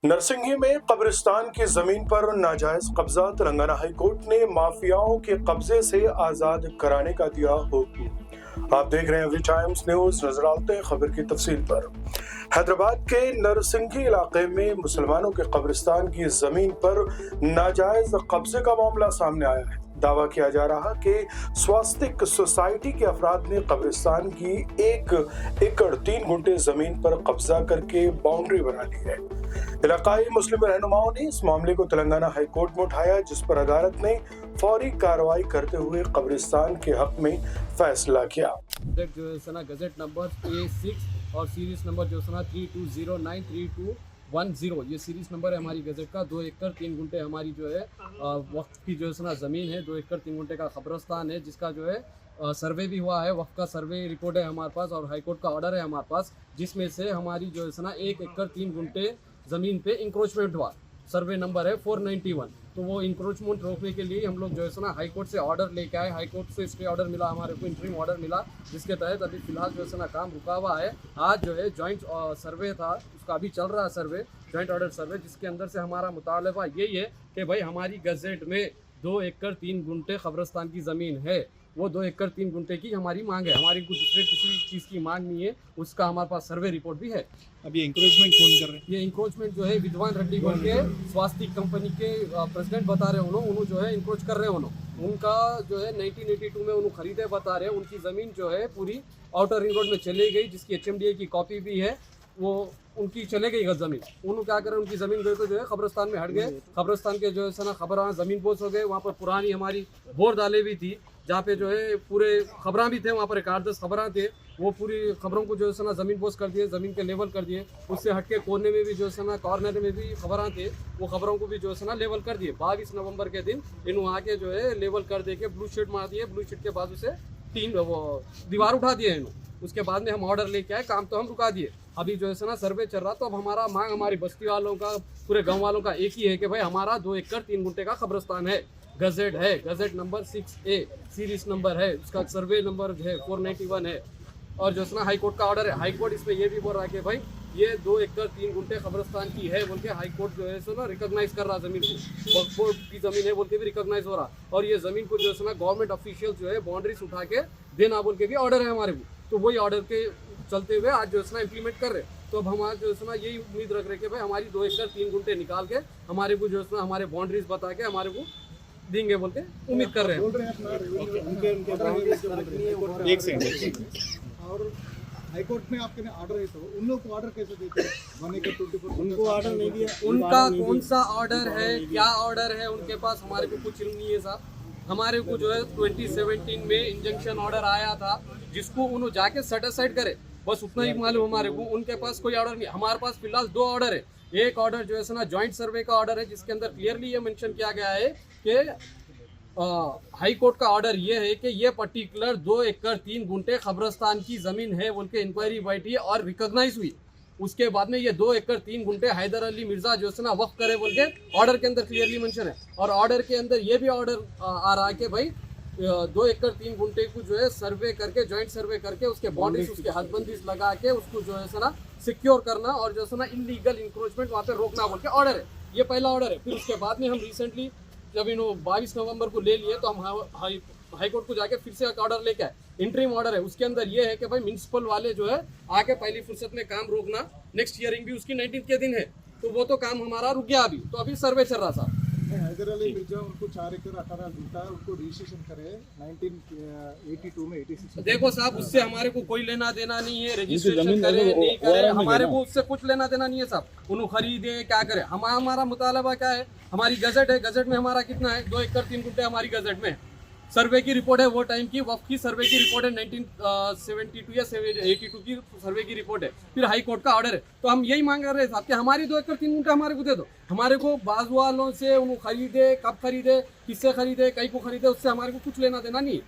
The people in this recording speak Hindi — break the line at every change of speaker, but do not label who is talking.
नरसिंही में कब्रिस्तान की जमीन पर नाजायज कब्जा। तेलंगाना हाई कोर्ट ने माफियाओं के कब्जे से आजाद कराने का दिया हुक्म। आप देख रहे हैं एवरी टाइम्स न्यूज। नजर डालते हैं खबर की तफसील पर। हैदराबाद के नरसिंही इलाके में मुसलमानों के कब्रिस्तान की जमीन पर नाजायज कब्जे का मामला सामने आया है। दावा किया जा रहा कि स्वास्तिक सोसाइटी के अफराद ने कब्रिस्तान की 1 एकड़ 3 गुंठे जमीन पर कब्जा करके बाउंड्री बना ली है। इलाकाई मुस्लिम रहनुमाओं ने इस मामले को तेलंगाना हाई कोर्ट में उठाया, जिस पर अदालत ने फौरी कार्रवाई करते हुए कब्रिस्तान के हक में फैसला किया।
जो है सना गजेट नंबर A6 और सीरीज नंबर जो सना 32093210, ये सीरीज नंबर है हमारी गजेट का। 2 एकड़ 3 गुंठे हमारी जो है वक्फ की जो है सना ज़मीन है। 2 एकड़ 3 गुंठे का कब्रिस्तान है, जिसका जो है सर्वे भी हुआ है। वक्फ का सर्वे रिपोर्ट है हमारे पास और हाई कोर्ट का ऑर्डर है हमारे पास, जिसमें से हमारी जो है सना 1 एकड़ 3 गुंठे ज़मीन पे इंक्रोचमेंट हुआ। सर्वे नंबर है 491। तो वो इंक्रोचमेंट रोकने के लिए हम लोग जो है सो ना हाई कोर्ट से ऑर्डर लेके आए। हाई कोर्ट से स्टे ऑर्डर मिला हमारे को, इंटरिम ऑर्डर मिला, जिसके तहत अभी फिलहाल जो है सो ना काम रुका हुआ है। आज जो है जॉइंट सर्वे था, उसका अभी चल रहा है सर्वे, जॉइंट ऑर्डर सर्वे, जिसके अंदर से हमारा मुतालबा यही है कि भाई हमारी गजेट में 2 एकड़ 3 गुंठे कब्रिस्तान की ज़मीन है, वो 2 एकड़ 3 गुंठे की हमारी मांग है। हमारी कुछ दूसरे किसी चीज़ की मांग नहीं है, उसका हमारे पास सर्वे रिपोर्ट भी है।
अब ये इंक्रोचमेंट कौन कर रहे हैं?
ये इंक्रोचमेंट जो है विद्वान रेड्डी बोल के स्वास्तिक कंपनी के प्रेसिडेंट बता रहे हैं। उन्होंने जो है इंक्रोच कर रहे हैं। उनका जो है 1982 में उन्होंने खरीदे बता रहे हैं। उनकी ज़मीन जो है पूरी आउटर रिंग रोड में चली गई, जिसकी HMDA की कॉपी भी है। वो उनकी चले गई ज़मीन। उन्होंने क्या करें, उनकी ज़मीन गई तो जो है कब्रिस्तान में हट गए। कब्रिस्तान के जो है सना खबर ज़मीन बोस हो गए। वहाँ पर पुरानी हमारी बोर डाले भी थी, जहाँ पे जो है पूरे खबरां भी थे, वहाँ पर 8-10 खबरां थे। वो पूरी खबरों को जो है सना ज़मीन बोस कर दिए, ज़मीन के लेवल कर दिए। उससे हटके कोने में भी जो है सना कॉर्नर में भी खबरां थे, वो खबरों को भी जो है सना लेवल कर दिए। 22 नवंबर के दिन इन वहाँ के जो है लेवल कर दे के ब्लू शीट मार दिए। ब्लू शीट के बाजू से 3 वो दीवार उठा दिए इन। उसके बाद में हम ऑर्डर लेके आए, काम तो हम रुका दिए। अभी जो है सना सर्वे चल रहा। तो अब हमारा मांग हमारी बस्ती वालों का, पूरे गाँव वालों का एक ही है कि भाई हमारा 2 एकड़ 3 गुंठे का कब्रिस्तान है। गजेट है, gazette number 6A series number है, उसका सर्वे नंबर है 491 है। और जो है ना हाई कोर्ट का ऑर्डर है। हाई कोर्ट इसमें ये भी बोल रहा है कि भाई ये 2 एकड़ 3 गुंठे कब्रिस्तान की है बोल के हाई कोर्ट जो है सो ना रिकॉग्नाइज कर रहा ज़मीन को। वक्फ बोर्ड की ज़मीन है बोल के भी रिकॉग्नाइज हो रहा। और ये ज़मीन को जो है ना गवर्नमेंट ऑफिशियल जो है बाउंड्रीज उठा के देना बोल के भी ऑर्डर है हमारे को। तो वही ऑर्डर के चलते हुए आज जो है ना इम्प्लीमेंट कर रहे। तो अब हम आज जो है ना यही उम्मीद रख रहे कि भाई हमारी 2 एकड़ 3 गुंठे निकाल के हमारे को जो है ना हमारे बाउंड्रीज बता के हमारे को देंगे बोल के उम्मीद कर रहे हैं।
एक सेकंड।
और हाईकोर्ट में आपके ऑर्डर है, तो उन लोग को ऑर्डर कैसे देते हैं? 1 एकड़ 24
उनको ऑर्डर नहीं दिया।
उनका कौन सा ऑर्डर है, क्या ऑर्डर है उनके पास, हमारे को कुछ नहीं है साहब। हमारे को जो है 2017 में इंजंक्शन ऑर्डर आया था, जिसको उन्होंने जाके सेट असाइड करे, बस उतना ही मालूम हमारे को। उनके पास कोई ऑर्डर नहीं। हमारे पास फिलहाल 2 ऑर्डर है। एक ऑर्डर जो है ना जॉइंट सर्वे का ऑर्डर है, जिसके अंदर क्लियरली ये मेंशन किया गया है कि हाई कोर्ट का ऑर्डर ये है कि ये पर्टिकुलर 2 एकड़ 3 गुंठे कब्रिस्तान की ज़मीन है बोल के इंक्वायरी बैठी है और रिकॉग्नाइज हुई। उसके बाद में ये 2 एकड़ 3 गुंठे हैदर अली मिर्जा जो है ना वक्फ करे बोल के ऑर्डर के अंदर क्लियरली मेंशन है। और ऑर्डर के अंदर ये भी ऑर्डर आ रहा है कि भाई 2 एकड़ 3 गुंठे को जो है सर्वे करके, जॉइंट सर्वे करके, उसके बाउंड्रीज, उसके हदबंदीज लगा के उसको जो है ना सिक्योर करना और जो है ना इलीगल इंक्रोचमेंट वहाँ पे रोकना बोल के ऑर्डर है। ये पहला ऑर्डर है। फिर उसके बाद में हम रिसेंटली जब इन 22 नवंबर को ले लिए, तो हम हाई कोर्ट को जाके फिर से एक ऑर्डर लेके आए। इंटरिम ऑर्डर है, उसके अंदर ये है कि भाई म्युनिसिपल वाले जो है आके पहली फुर्सत में काम रोकना। नेक्स्ट हियरिंग भी उसकी 19 के दिन है, तो वो तो काम हमारा रुक गया अभी। तो अभी सर्वे चल रहा था।
हैदर अली मिर्जा उनको 4 एकड़ 18 गुंठा उनको रजिस्ट्रेशन करे 1982 में 86 में।
देखो साहब, उससे हमारे को कोई लेना देना नहीं है। रजिस्ट्रेशन करे नहीं करे, हमारे को उससे कुछ लेना देना नहीं है साहब। उन्होंने खरीदे क्या करे, हमारा मुतालबा क्या है, हमारी गजट है। गजट में हमारा कितना है, 2 एकड़ 3 गुंठे हमारी गजट में। सर्वे की रिपोर्ट है वो टाइम की, वक्फ की सर्वे की रिपोर्ट है 1972 या 82 की सर्वे की रिपोर्ट है। फिर हाई कोर्ट का ऑर्डर है। तो हम यही मांग रहे थे कि हमारी 2 एकड़ 3 गुंठे हमारे को दे दो। हमारे को बाजू वालों से उन्होंने खरीदे, कब खरीदे, किससे खरीदे, कहीं को खरीदे, उससे हमारे को कुछ लेना देना नहीं है।